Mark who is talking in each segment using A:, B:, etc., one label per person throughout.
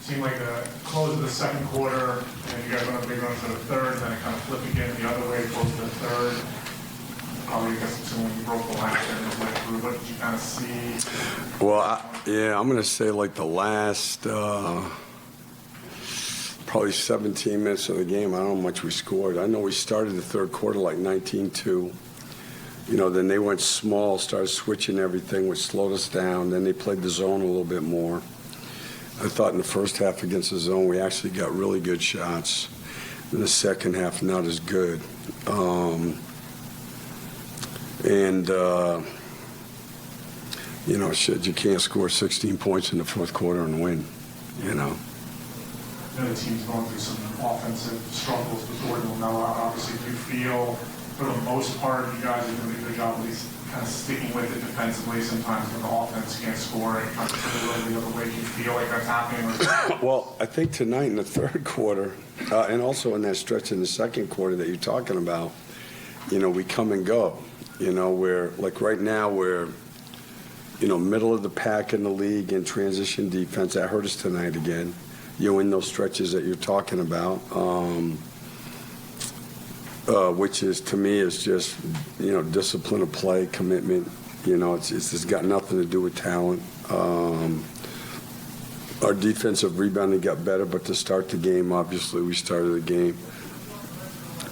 A: Seemed like the close of the second quarter, and you guys went on a big run for the third, and then it kind of flipped again the other way, close to the third. Probably, I guess, when you broke the last and it went through. What did you kind of see?
B: Well, yeah, I'm going to say like the last probably 17 minutes of the game. I don't know how much we scored. I know we started the third quarter like 19-2. Then they went small, started switching everything, which slowed us down. Then they played the zone a little bit more. I thought in the first half against the zone, we actually got really good shots. In the second half, not as good. Shit, you can't score 16 points in the fourth quarter and win,
A: I know the team's going through some offensive struggles with Gordon and Melo. Obviously, do you feel, for the most part, you guys are doing a good job at least kind of sticking with it defensively? Sometimes when the offense can't score, it kind of the other way. Do you feel like that's happening?
B: Well, I think tonight in the third quarter, and also in that stretch in the second quarter that you're talking about, we come and go. Where, like right now, we're, middle of the pack in the league in transition defense. That hurt us tonight again. In those stretches that you're talking about, which is, to me, is just, discipline of play, commitment. It's got nothing to do with talent. Our defensive rebounding got better, but to start the game, obviously, we started the game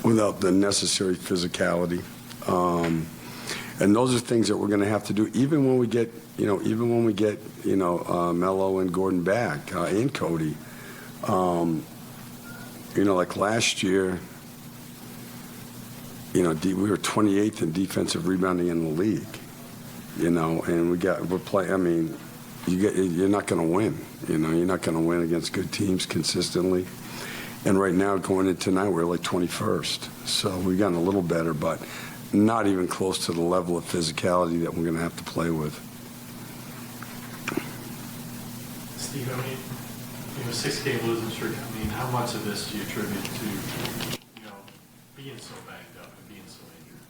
B: without the necessary physicality. And those are things that we're going to have to do, even when we get, Melo and Gordon back, and Cody. Like last year, we were 28th in defensive rebounding in the league, and we're playing. I mean, you're not going to win. You're not going to win against good teams consistently. And right now, going into tonight, we're like 21st. So we've gotten a little better, but not even close to the level of physicality that we're going to have to play with.
C: Steve, a 6-game losing streak. I mean, how much of this do you attribute to, being so banged up and being so injured?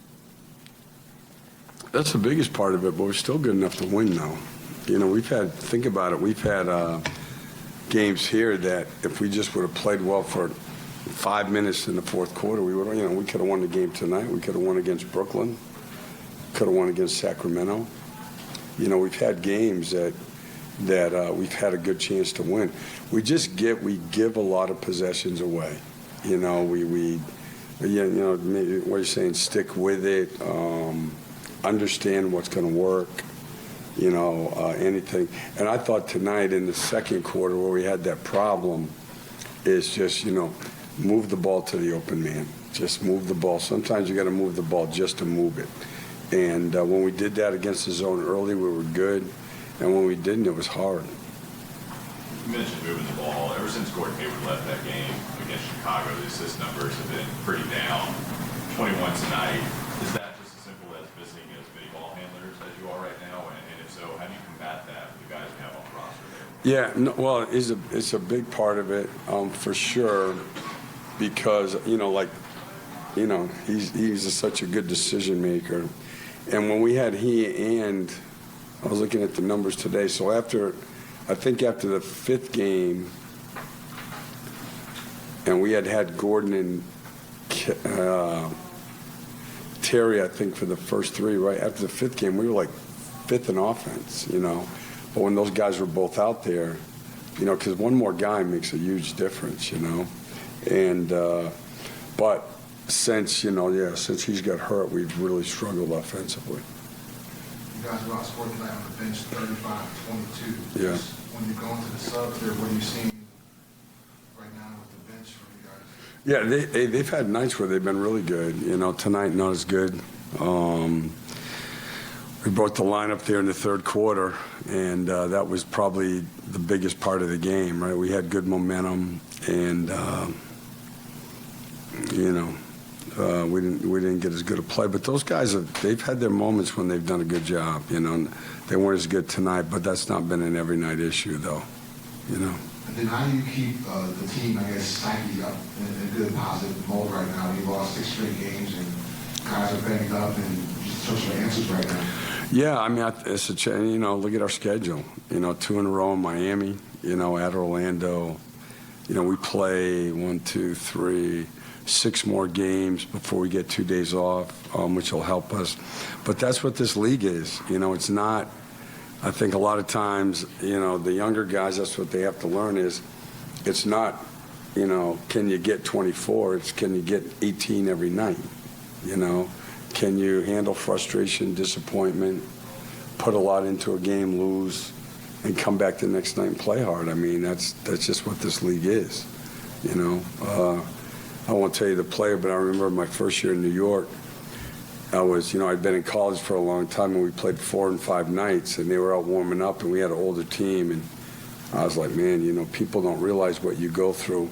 B: That's the biggest part of it, but we're still good enough to win, though. Think about it, we've had games here that if we just would have played well for 5 minutes in the fourth quarter, we would, we could have won the game tonight. We could have won against Brooklyn. Could have won against Sacramento. We've had games that we've had a good chance to win. We give a lot of possessions away. What you're saying, stick with it, understand what's going to work, anything. And I thought tonight in the second quarter where we had that problem is just, move the ball to the open man. Just move the ball. Sometimes you got to move the ball just to move it. And when we did that against the zone early, we were good. And when we didn't, it was hard.
D: You mentioned moving the ball. Ever since Gordon Hayward left that game against Chicago, the assist numbers have been pretty down. 21 tonight. Is that just as simple as missing as many ball handlers as you are right now? And if so, how do you combat that with the guys you have on the roster there?
B: Yeah, no, well, it's a big part of it, for sure, because, he's such a good decision maker. And when we had I was looking at the numbers today, so after the fifth game, and we had Gordon and Terry, I think, for the first three, right? After the fifth game, we were like fifth in offense, But when those guys were both out there, because one more guy makes a huge difference, And, but since he's got hurt, we've really struggled offensively.
E: You guys were outscored tonight on the bench, 35-22.
B: Yeah.
E: When you go into the subs there, what are you seeing right now with the bench for you guys?
B: Yeah, they've had nights where they've been really good. Tonight not as good. We broke the lineup there in the third quarter, and that was probably the biggest part of the game, right? We had good momentum, and we didn't get as good a play. But those guys they've had their moments when they've done a good job. They weren't as good tonight, but that's not been an every night issue, though.
E: And then how do you keep the team, I guess, psyche up in a good positive mode right now? You lost 6 straight games, and guys are banged up, and just searching for answers right now.
B: Yeah, I mean, it's a look at our schedule. 2 in a row in Miami. at Orlando. We play 6 more games before we get 2 days off, which will help us. But that's what this league is. It's not, I think a lot of times, the younger guys, that's what they have to learn is it's not, can you get 24? It's can you get 18 every night? Can you handle frustration, disappointment, put a lot into a game, lose, and come back the next night and play hard? I mean, that's just what this league is. I won't tell you the player, but I remember my first year in New York, I'd been in college for a long time, and we played 4 and 5 nights, and they were out warming up, and we had an older team, and I was like, man, people don't realize what you go through.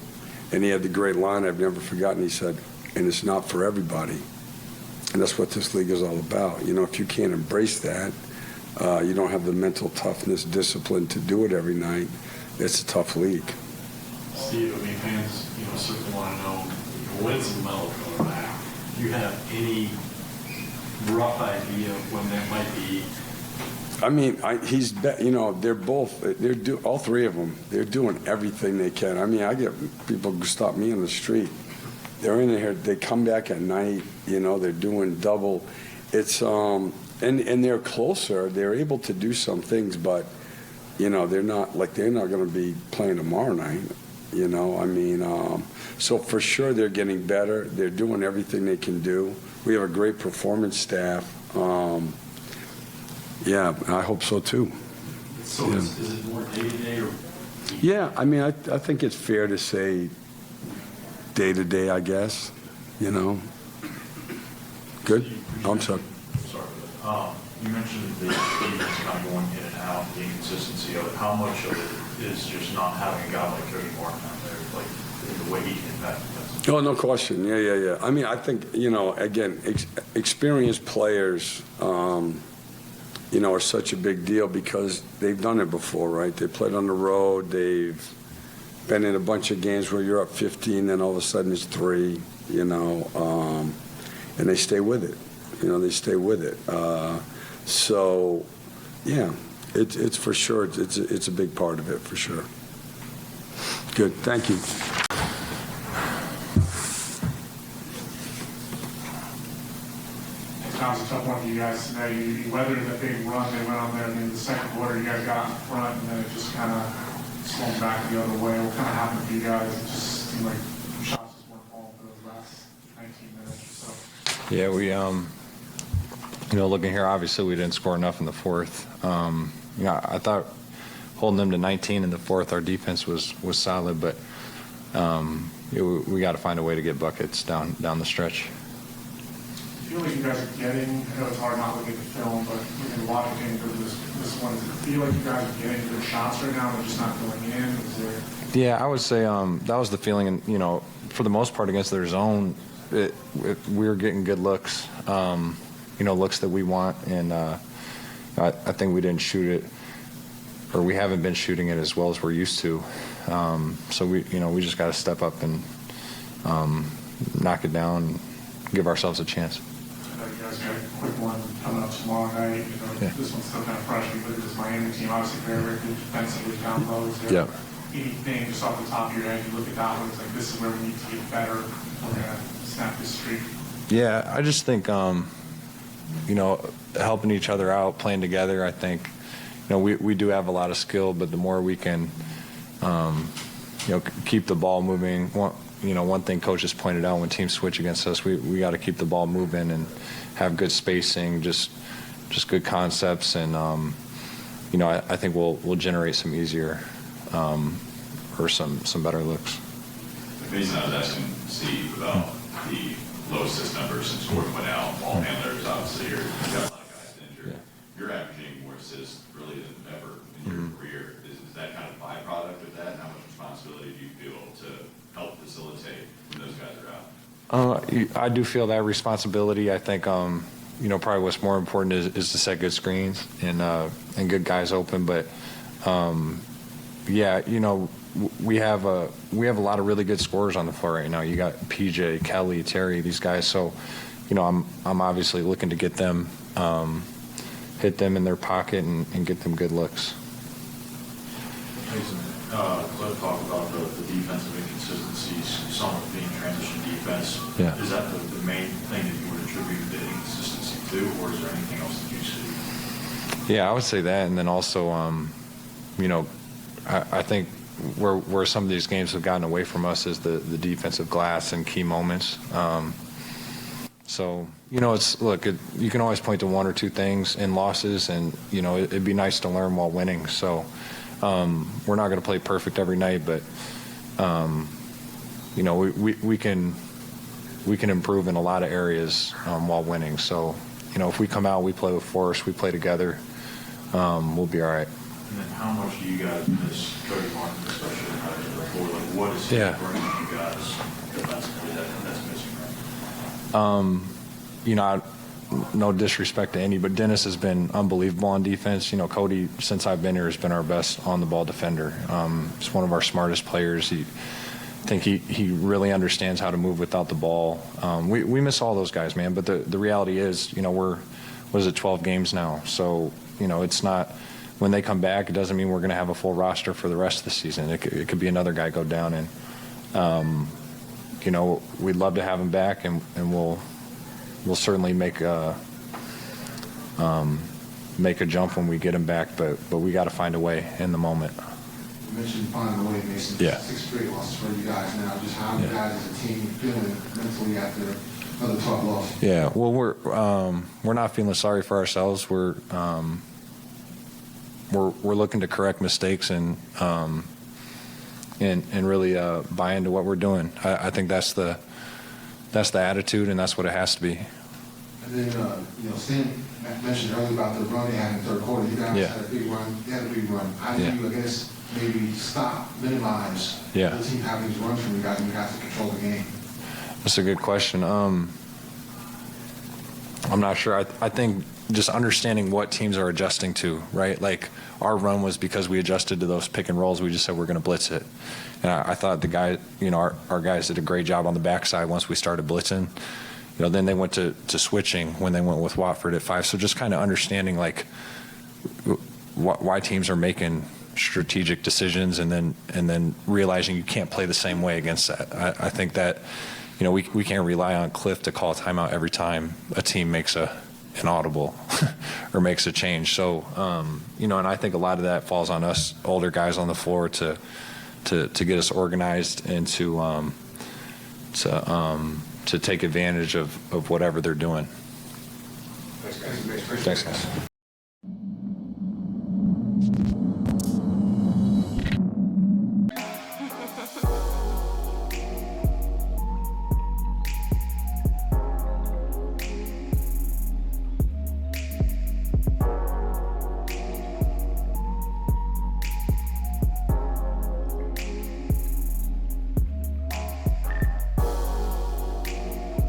B: And he had the great line I've never forgotten. He said, and it's not for everybody. And that's what this league is all about. If you can't embrace that, you don't have the mental toughness, discipline to do it every night, it's a tough league.
C: Steve, fans, certainly want to know, when's the medal coming back? Do you have any rough idea of when that might be?
B: I mean, all 3 of them, they're doing everything they can. I mean, I get people who stop me on the street. They're in here, they come back at night, they're doing double. It's, and they're closer, they're able to do some things, but, they're not going to be playing tomorrow night. So for sure they're getting better. They're doing everything they can do. We have a great performance staff. Yeah, I hope so too.
C: So
B: Yeah.
C: is it more day-to-day or?
B: Yeah, I mean, I think it's fair to say day-to-day, I guess, Good? I'm sorry.
F: Sorry. You mentioned the defense kind of going in and out, the inconsistency of it. How much of it is just not having a guy like Cody Martin out there, like the way he can impact defense?
B: Oh, no question. Yeah. I mean, I think, again, experienced players, are such a big deal because they've done it before, right? They played on the road. They've been in a bunch of games where you're up 15, then all of a sudden it's 3, and they stay with it. They stay with it. So, yeah, it's for sure. It's a big part of it, for sure. Good. Thank you.
A: That was a tough one for you guys today. You weathered that big run they went on there, and in the second quarter, you guys got in front, and then it just kind of swung back the other way. What kind of happened for you guys? It just seemed like shots just weren't falling for those last 19 minutes or so.
G: Yeah, we, looking here, obviously we didn't score enough in the fourth. I thought holding them to 19 in the fourth, our defense was solid, but we got to find a way to get buckets down the stretch.
A: I feel like you guys are getting, I know it's hard not looking at the film, but looking at watching games over this one, does it feel like you guys are getting good shots right now, they're just not going in? Is there...
G: Yeah, I would say that was the feeling, and for the most part against their zone, we were getting good looks, looks that we want, and I think we didn't shoot it, or we haven't been shooting it as well as we're used to. So we just got to step up and knock it down and give ourselves a chance.
A: I know you guys got a quick one coming up tomorrow night.
G: Yeah.
A: This one's still kind of fresh. We look at this Miami team, obviously very, very good defensively down low. Is there anything just off the top of your head, you look at that one, it's like this is where we need to get better. We're going to snap this streak.
G: Yeah, I just think, helping each other out, playing together, I think, we do have a lot of skill, but the more we can, keep the ball moving. One thing Coach has pointed out when teams switch against us, we got to keep the ball moving and have good spacing, just good concepts, and I think we'll generate some easier or some better looks.
D: The reason I was asking Steve about the low assist numbers since Gordon went out, ball handlers, obviously, you've got a lot of guys injured.
G: Yeah.
D: You're averaging more assists really than ever in your career. Is that kind of byproduct of that? How much responsibility do you feel to help facilitate when those guys are out?
G: I do feel that responsibility. I think, probably what's more important is to set good screens and good guys open. But we have a lot of really good scorers on the floor right now. You got PJ, Kelly, Terry, these guys. So, I'm obviously looking to get them, hit them in their pocket and get them good looks.
F: Jason, Cliff talked about the defensive inconsistencies, some of being transition defense.
G: Yeah.
F: Is that the main thing that you would attribute the inconsistency to, or is there anything else that you see?
G: Yeah, I would say that, and then also, you know, I think where some of these games have gotten away from us is the defensive glass and key moments. So, you know, you can always point to one or two things in losses, and, you know, it'd be nice to learn while winning. So we're not going to play perfect every night, but, you know, we can improve in a lot of areas while winning. So, you know, if we come out, we play with force, we play together, we'll be all right.
F: And then how much do you guys miss Cody Martin, especially in the floor? Like, what is he bringing you guys defensively that's missing right now?
G: You know, no disrespect to any, but Dennis has been unbelievable on defense. You know, Cody, since I've been here, has been our best on-the-ball defender. He's one of our smartest players. I think he really understands how to move without the ball. We miss all those guys, man, but the reality is, you know, we're 12 games now. So, you know, it's not – when they come back, it doesn't mean we're going to have a full roster for the rest of the season. It could be another guy go down, and, you know, we'd love to have him back, and we'll certainly make a jump when we get him back, but we got to find a way in the moment.
E: You mentioned finding a way, Mason.
G: Yeah.
E: 6 straight losses for you guys now. Just how you guys as a team feeling mentally after another tough loss?
G: Yeah, well, we're not feeling sorry for ourselves. We're looking to correct mistakes and really buy into what we're doing. I think that's the attitude, and that's what it has to be.
E: And then, you know, Stan mentioned earlier about the run they had in the third quarter. You guys had a big run. They had a big run. How do you, I guess, maybe minimize the team having these runs from you guys, and you have to control the game?
G: That's a good question. I'm not sure. I think just understanding what teams are adjusting to, right? Like, our run was because we adjusted to those pick and rolls. We just said we're going to blitz it. And I thought the guy, you know, our guys did a great job on the backside once we started blitzing. You know, then they went to switching when they went with Watford at 5. So just kind of understanding, like, why teams are making strategic decisions, and then realizing you can't play the same way against that. I think that, you know, we can't rely on Cliff to call a timeout every time a team makes an audible or makes a change. So, you know, and I think a lot of that falls on us older guys on the floor to get us organized and to take advantage of whatever they're doing.
E: Thanks, guys.
G: Thanks, guys.